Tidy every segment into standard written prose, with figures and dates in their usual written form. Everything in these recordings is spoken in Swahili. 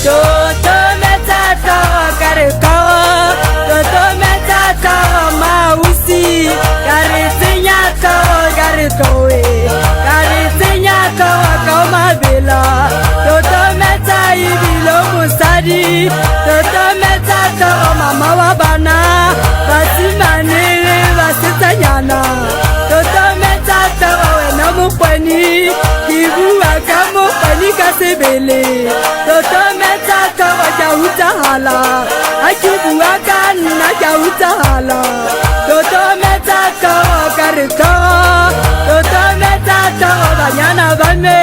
Toto meta mama wa bana basimane basetsanyana Toto meta wena mokweni kibua ka mokweni ka sebele Toto meta ja utahala akibua ka nna ja utahala Toto meta karito Toto meta banyana bame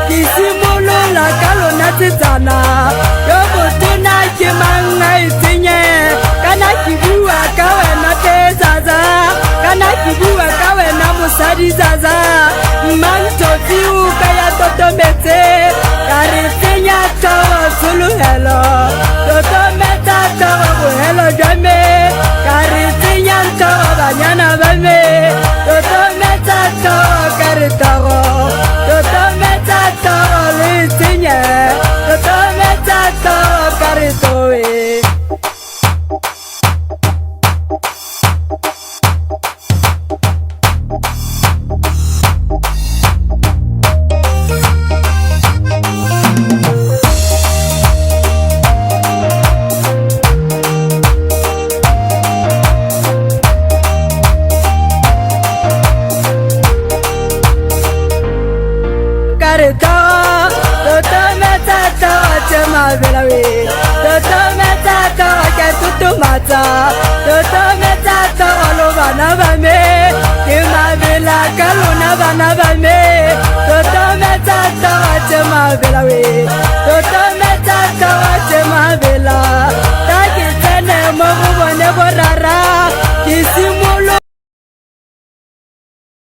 kisimolola kalona tsana Manga isinye kana kibua kawe na tezaza kana kibua kawe na musadi zaza manto tiu kaya toto mete karisinya tawa sulu hello toto meta tawa hello jame karisinya tawa banyana bame toto meta tawa karitago toto meta tawa lisinye toto meta tawa karito Toto meta chema velawe Toto meta ke tutu mata Toto meta lo bana bame kema vela kalona bana bame Toto meta chema velawe Toto